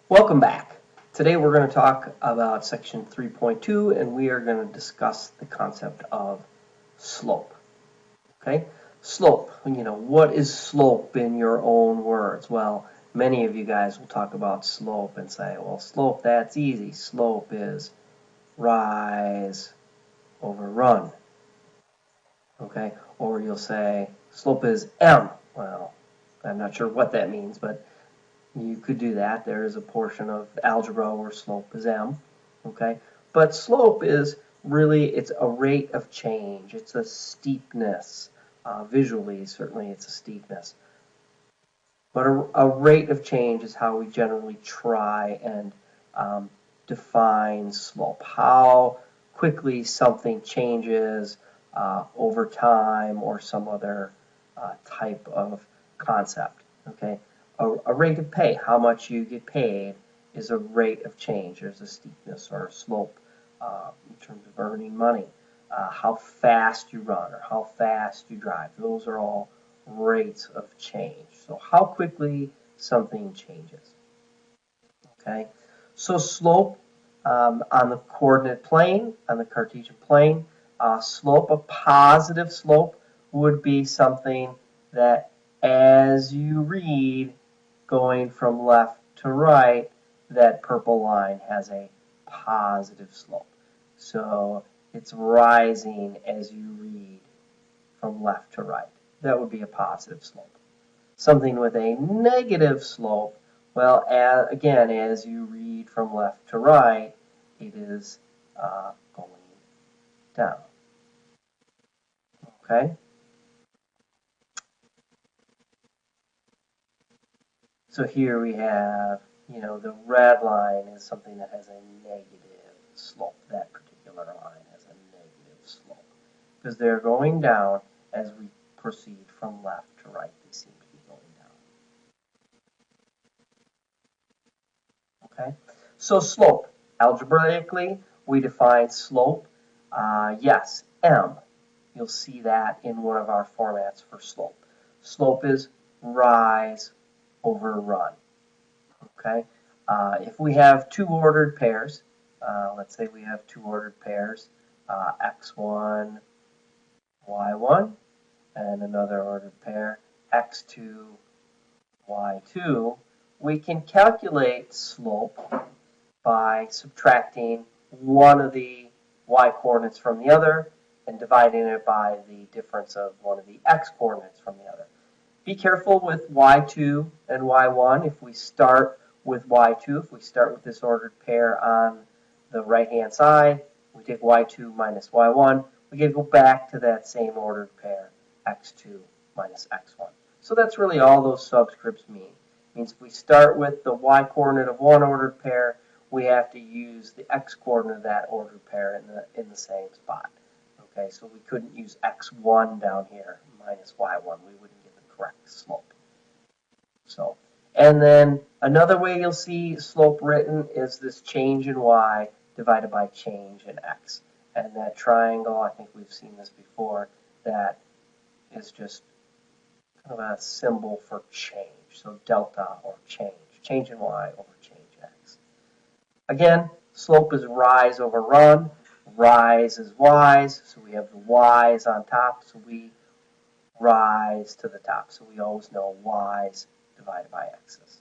Welcome back. Today we're going to talk about section 3.2 and we are going to discuss the concept of slope. Okay? Slope. What is slope in your own words? Well, many of you guys will talk about slope and say, well, slope, that's easy. Slope is rise over run. Okay? Or you'll say slope is m. Well, I'm not sure what that means, but you could do that. There is a portion of algebra where slope is m, okay? But slope is really, it's a rate of change. It's a steepness. Visually, certainly it's a steepness. But a rate of change is how we generally try and define slope. How quickly something changes over time or some other type of concept, okay? A rate of pay, how much you get paid, is a rate of change. There's a steepness or a slope in terms of earning money. How fast you run or how fast you drive. Those are all rates of change. So how quickly something changes. Okay, so slope on the coordinate plane, on the Cartesian plane, slope, a positive slope would be something that as you read going from left to right, that purple line has a positive slope. So it's rising as you read from left to right. That would be a positive slope. Something with a negative slope, well, again, as you read from left to right, it is going down. Okay? So here we have, the red line is something that has a negative slope. That particular line has a negative slope because they're going down as we proceed from left to right. They seem to be going down. Okay? So slope. Algebraically, we define slope. Yes, m. You'll see that in one of our formats for slope. Slope is rise over run. Okay? If we have two ordered pairs, let's say we have two ordered pairs, x1, y1, and another ordered pair, x2, y2, we can calculate slope by subtracting one of the y coordinates from the other and dividing it by the difference of one of the x coordinates from the other. Be careful with y2 and y1. If we start with y2, if we start with this ordered pair on the right-hand side, we take y2 minus y1, we get to go back to that same ordered pair, x2 minus x1. So that's really all those subscripts mean. It means if we start with the y coordinate of one ordered pair, we have to use the x coordinate of that ordered pair in the same spot. Okay, so we couldn't use x1 down here minus y1. We wouldn't get the correct slope. So, and then another way you'll see slope written is this change in y divided by change in x. And that triangle, I think we've seen this before, that is just kind of a symbol for change. So delta or change. Change in y over change in x. Again, slope is rise over run. Rise is y's, so we have the y's on top, so we rise to the top. So we always know y's divided by x's.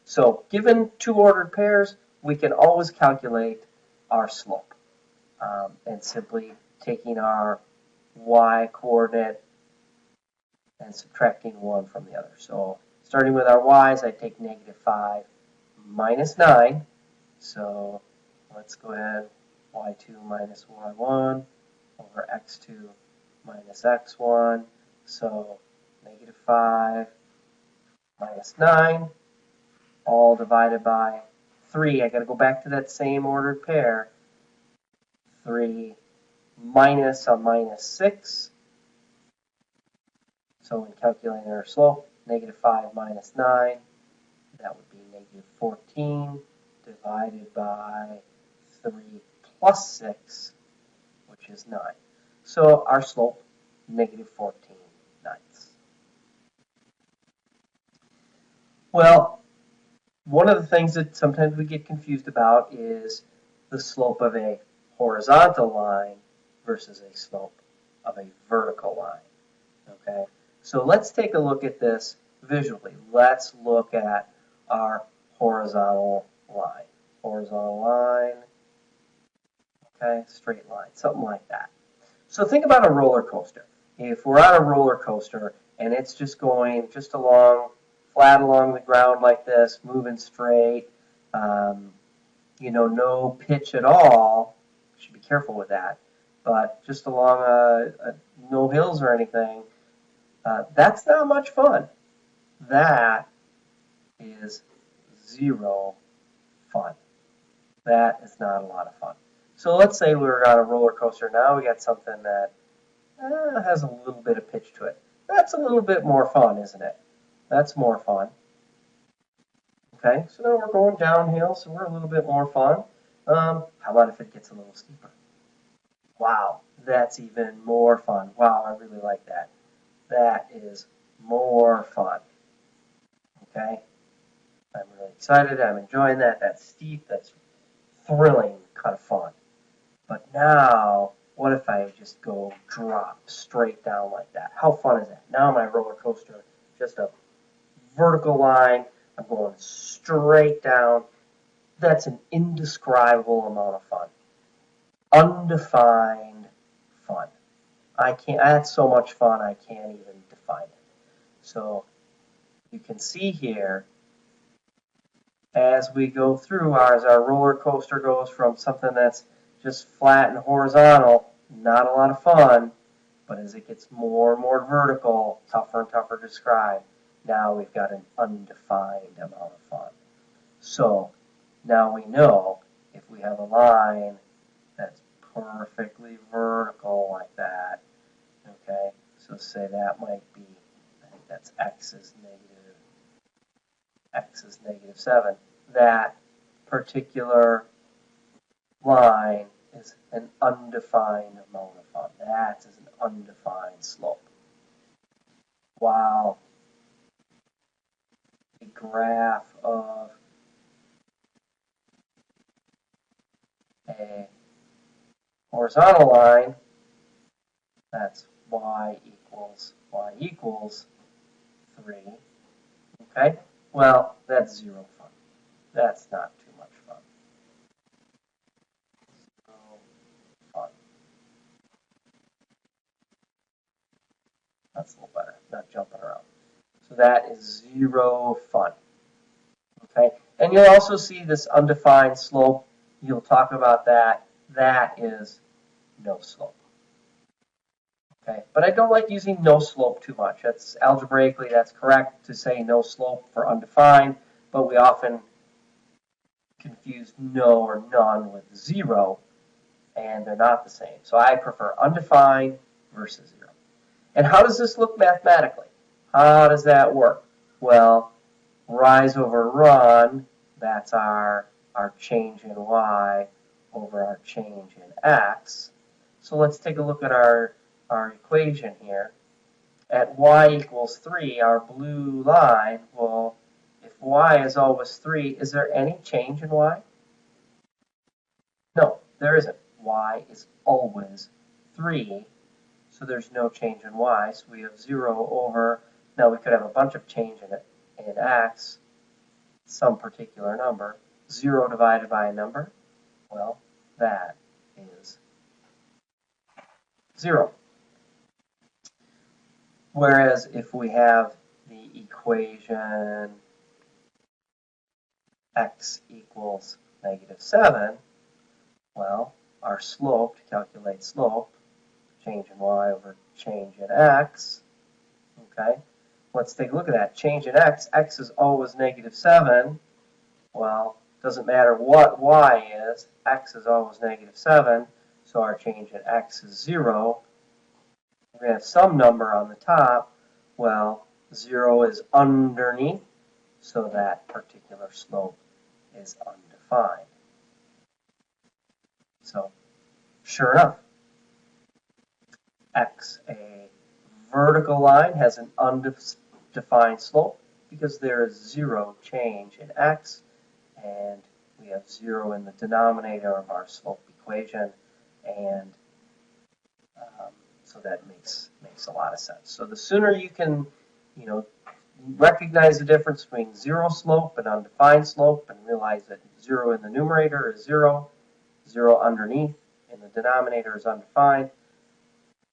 So given two ordered pairs, we can always calculate our slope. And simply taking our y coordinate and subtracting one from the other. So starting with our y's, I take negative 5 minus 9. So let's go ahead, y2 minus y1 over x2 minus x1. So negative 5 minus 9, all divided by 3. I got to go back to that same ordered pair. 3 minus a minus 6. So in calculating our slope, negative 5 minus 9, that would be negative 14 divided by 3 plus 6, which is 9. So our slope, negative 14 ninths. Well, one of the things that sometimes we get confused about is the slope of a horizontal line versus a slope of a vertical line. Okay, so let's take a look at this visually. Let's look at our horizontal line. Horizontal line, okay, straight line, something like that. So think about a roller coaster. If we're on a roller coaster and it's just going just along, flat along the ground like this, moving straight, no pitch at all, should be careful with that, but just along no hills or anything, that's not much fun. That is zero fun. That is not a lot of fun. So let's say we're on a roller coaster. Now we got something that has a little bit of pitch to it. That's a little bit more fun, isn't it? That's more fun. Okay, so now we're going downhill, so we're a little bit more fun. How about if it gets a little steeper? Wow, that's even more fun. Wow, I really like that. That is more fun. Okay, I'm really excited. I'm enjoying that. That's steep. That's thrilling, kind of fun. But now, what if I just go drop straight down like that? How fun is that? Now my roller coaster, just a vertical line. I'm going straight down. That's an indescribable amount of fun. Undefined fun. I had so much fun I can't even define it. So you can see here, as we go through, as our roller coaster goes from something that's just flat and horizontal, not a lot of fun, but as it gets more and more vertical, tougher and tougher to describe, now we've got an undefined amount of fun. So now we know if we have a line that's perfectly vertical like that, okay, so say that might be, I think that's x is negative 7. That particular line is an undefined amount of fun. That is an undefined slope. While the graph of a horizontal line, that's y equals 3. Okay? Well, that's zero fun. That's not too much fun. Zero fun. That's a little better, not jumping around. So that is zero fun. Okay? And you'll also see this undefined slope. You'll talk about that. That is no slope. Okay, but I don't like using no slope too much. That's algebraically, that's correct to say no slope for undefined, but we often confuse no or none with zero, and they're not the same. So I prefer undefined versus zero. And how does this look mathematically? How does that work? Well, rise over run, that's our change in y over our change in x. So let's take a look at our equation here. At y equals 3, our blue line, well, if y is always 3, is there any change in y? No, there isn't. Y is always 3, so there's no change in y. So we have 0 over, now we could have a bunch of change in x, some particular number. 0 divided by a number, well, that is 0. Whereas if we have the equation x equals negative 7, well, our slope, to calculate slope, change in y over change in x, okay? Let's take a look at that. Change in x is always negative 7. Well, doesn't matter what y is, x is always negative 7, so our change in x is 0. We're going to have some number on the top. Well, 0 is underneath, so that particular slope is undefined. So, sure enough, x, a vertical line, has an undefined slope. because there is 0 change in x, and we have 0 in the denominator of our slope equation, and so that makes a lot of sense. So the sooner you can, recognize the difference between 0 slope and undefined slope, and realize that 0 in the numerator is 0, 0 underneath in the denominator is undefined,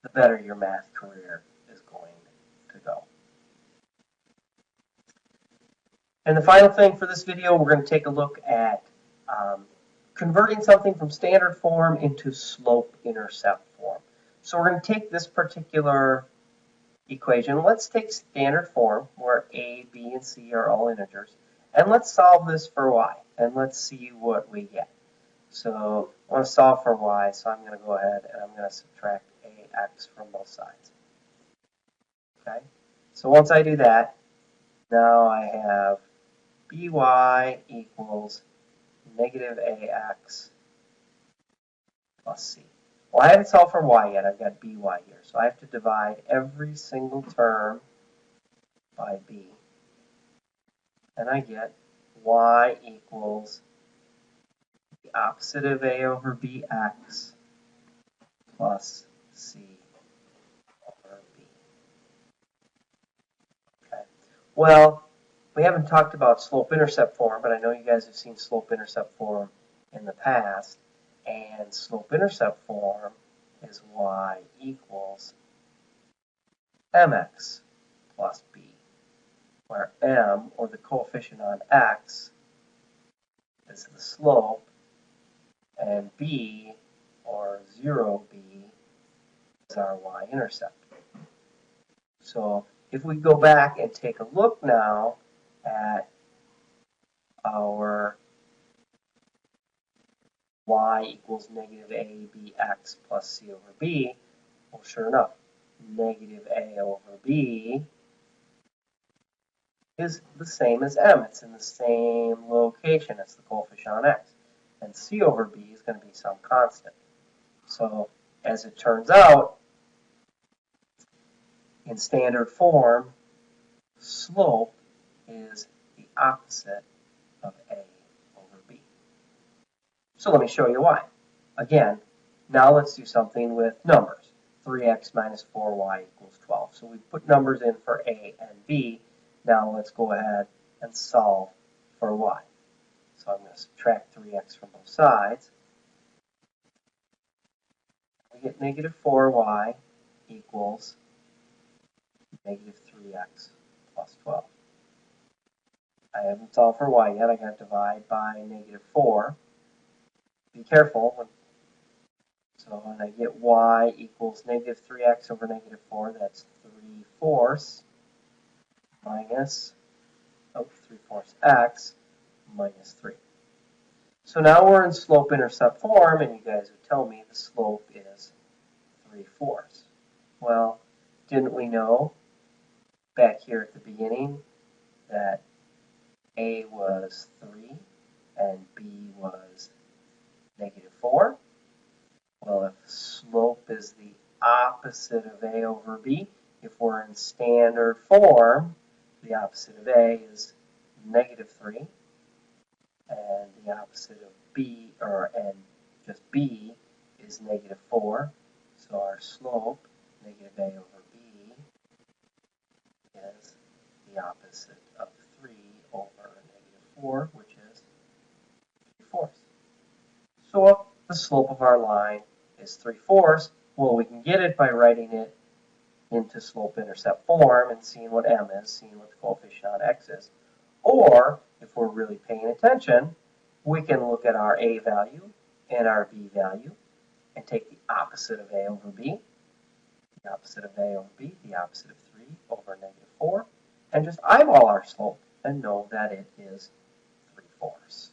the better your math career is going to go. And the final thing for this video, we're going to take a look at converting something from standard form into slope-intercept form. So we're going to take this particular equation. Let's take standard form where a, b, and c are all integers, and let's solve this for y, and let's see what we get. So I want to solve for y, so I'm going to go ahead and I'm going to subtract ax from both sides. Okay, so once I do that, now I have by equals negative ax plus c. Well, I haven't solved for y yet. I've got by here. So I have to divide every single term by b. And I get y equals the opposite of a over bx plus c over b. Okay. Well, we haven't talked about slope-intercept form, but I know you guys have seen slope-intercept form in the past. And slope-intercept form is y equals mx plus b, where m, or the coefficient on x, is the slope, and b, or 0b, is our y-intercept. So if we go back and take a look now at our y equals negative abx plus c over b, well, sure enough, negative a over b is the same as m. It's in the same location as the coefficient on x. And c over b is going to be some constant. So as it turns out, in standard form, slope is the opposite of a over b. So let me show you why. Again, now let's do something with numbers. 3x minus 4y equals 12. So we put numbers in for a and b. Now let's go ahead and solve for y. So I'm going to subtract 3x from both sides. We get negative 4y equals negative 3x plus 12. I haven't solved for y yet. I got to divide by negative 4. Be careful. So when I get y equals negative 3x over negative 4, that's 3/4 minus 3/4 x minus 3. So now we're in slope-intercept form, and you guys would tell me the slope is 3/4. Well, didn't we know back here at the beginning that a was 3 and b was negative 4? Well, if slope is the opposite of a over b, if we're in standard form, the opposite of a is negative 3, and the opposite of b, and just b, is negative 4. So our slope, negative a over b, is the opposite of 3 over negative 4, which is 3/4. So if the slope of our line is 3/4, well, we can get it by writing it into slope-intercept form and seeing what m is, seeing what the coefficient on x is. Or, if we're really paying attention, we can look at our a value and our b value and take the opposite of a over b, the opposite of a over b, the opposite of 3 over negative 4, and just eyeball our slope and know that it is 3/4.